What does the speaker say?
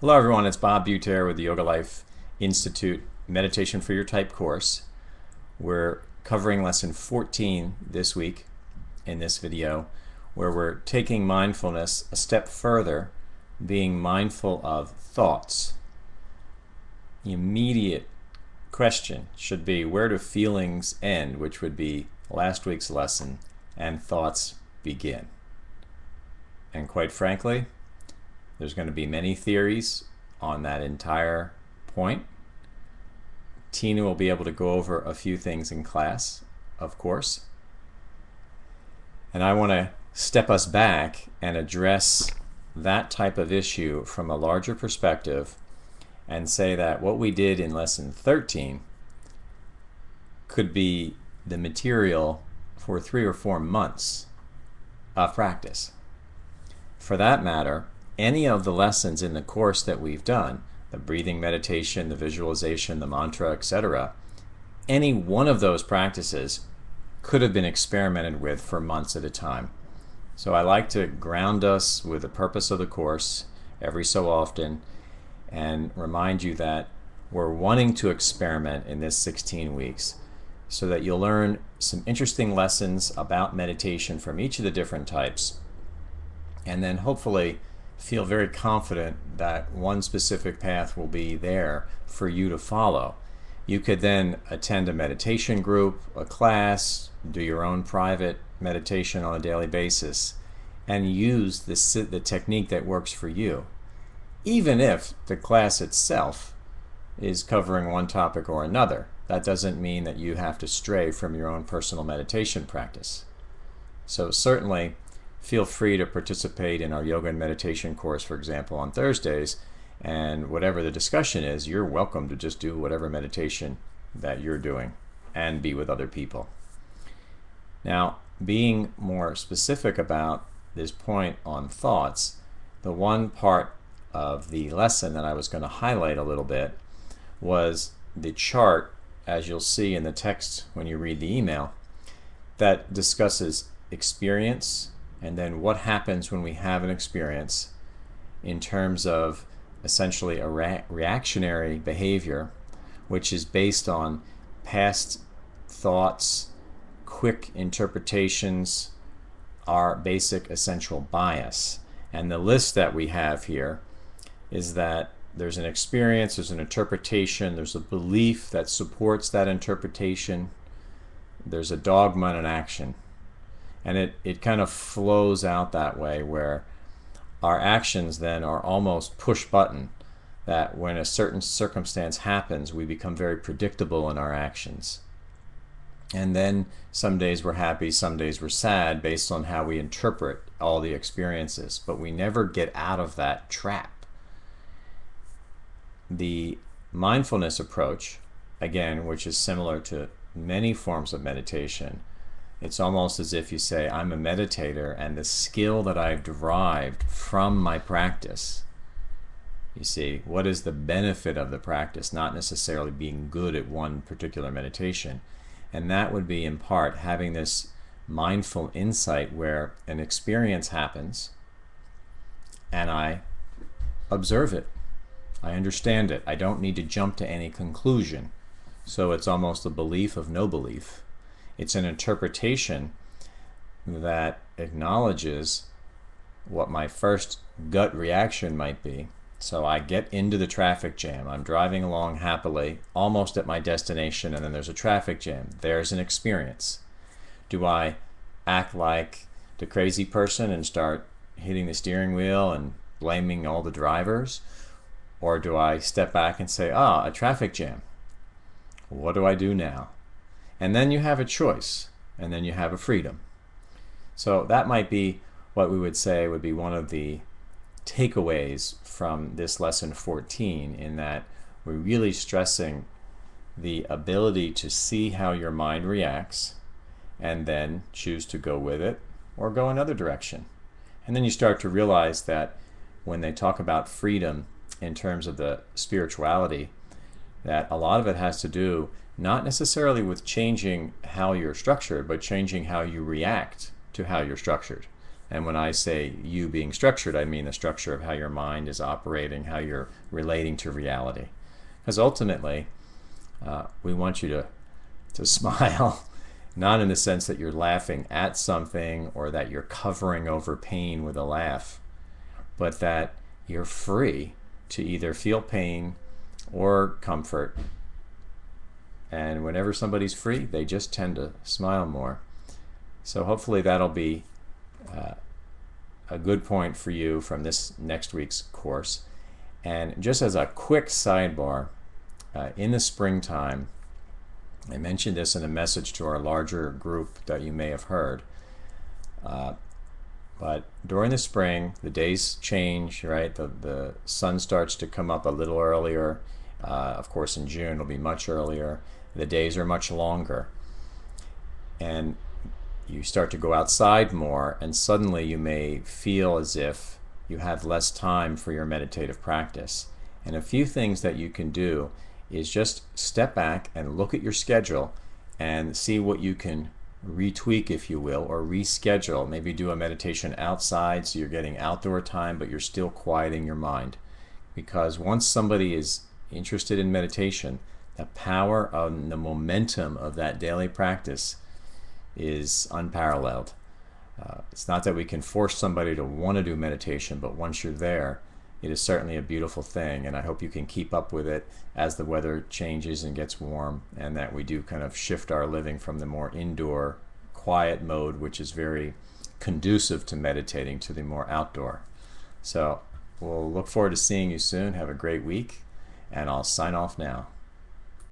Hello everyone, it's Bob Buter with the Yoga Life Institute Meditation for Your Type course. We're covering lesson 14 this week in this video, where we're taking mindfulness a step further, being mindful of thoughts. The immediate question should be, where do feelings end, which would be last week's lesson, and thoughts begin? And quite frankly, there's going to be many theories on that entire point. Tina will be able to go over a few things in class, of course. And I want to step us back and address that type of issue from a larger perspective and say that what we did in lesson 13 could be the material for 3 or 4 months of practice. For that matter, any of the lessons in the course that we've done, the breathing meditation, the visualization, the mantra, etc., any one of those practices could have been experimented with for months at a time. So I like to ground us with the purpose of the course every so often and remind you that we're wanting to experiment in this 16 weeks so that you'll learn some interesting lessons about meditation from each of the different types, and then hopefully feel very confident that one specific path will be there for you to follow. You could then attend a meditation group, a class, do your own private meditation on a daily basis, and use the technique that works for you, even if the class itself is covering one topic or another. That doesn't mean that you have to stray from your own personal meditation practice. So certainly feel free to participate in our yoga and meditation course, for example, on Thursdays, and whatever the discussion is, you're welcome to just do whatever meditation that you're doing and be with other people. Now, being more specific about this point on thoughts, the one part of the lesson that I was going to highlight a little bit was the chart, as you'll see in the text when you read the email, that discusses experience and then what happens when we have an experience in terms of essentially a reactionary behavior, which is based on past thoughts, quick interpretations, our basic essential bias. And the list that we have here is that there's an experience, there's an interpretation, there's a belief that supports that interpretation, there's a dogma and an action. And it kind of flows out that way, where our actions then are almost push button, that when a certain circumstance happens, we become very predictable in our actions. And then some days we're happy, some days we're sad, based on how we interpret all the experiences. But we never get out of that trap. The mindfulness approach, again, which is similar to many forms of meditation, it's almost as if you say, I'm a meditator, and the skill that I've derived from my practice, you see, what is the benefit of the practice? Not necessarily being good at one particular meditation. And that would be in part having this mindful insight where an experience happens and I observe it. I understand it. I don't need to jump to any conclusion. So it's almost a belief of no belief. It's an interpretation that acknowledges what my first gut reaction might be. So I get into the traffic jam. I'm driving along happily, almost at my destination, and then there's a traffic jam. There's an experience. Do I act like the crazy person and start hitting the steering wheel and blaming all the drivers? Or do I step back and say, a traffic jam. What do I do now? And then you have a choice, and then you have a freedom. So that might be what we would say would be one of the takeaways from this lesson 14, in that we're really stressing the ability to see how your mind reacts and then choose to go with it or go another direction. And then you start to realize that when they talk about freedom in terms of the spirituality, that a lot of it has to do not necessarily with changing how you're structured, but changing how you react to how you're structured. And when I say you being structured, I mean the structure of how your mind is operating, how you're relating to reality. Because ultimately, we want you to smile, not in the sense that you're laughing at something or that you're covering over pain with a laugh, but that you're free to either feel pain or comfort. And whenever somebody's free, they just tend to smile more. So hopefully that'll be a good point for you from this next week's course. And just as a quick sidebar, in the springtime, I mentioned this in a message to our larger group that you may have heard, but during the spring, the days change, right? The sun starts to come up a little earlier. Of course, in June, it'll be much earlier. The days are much longer. And you start to go outside more, and suddenly you may feel as if you have less time for your meditative practice. And a few things that you can do is just step back and look at your schedule and see what you can retweak, if you will, or reschedule. Maybe do a meditation outside so you're getting outdoor time, but you're still quieting your mind. Because once somebody is interested in meditation, the power of the momentum of that daily practice is unparalleled. It's not that we can force somebody to want to do meditation, but once you're there, it is certainly a beautiful thing, and I hope you can keep up with it as the weather changes and gets warm, and that we do kind of shift our living from the more indoor, quiet mode, which is very conducive to meditating, to the more outdoor. So we'll look forward to seeing you soon. Have a great week, and I'll sign off now.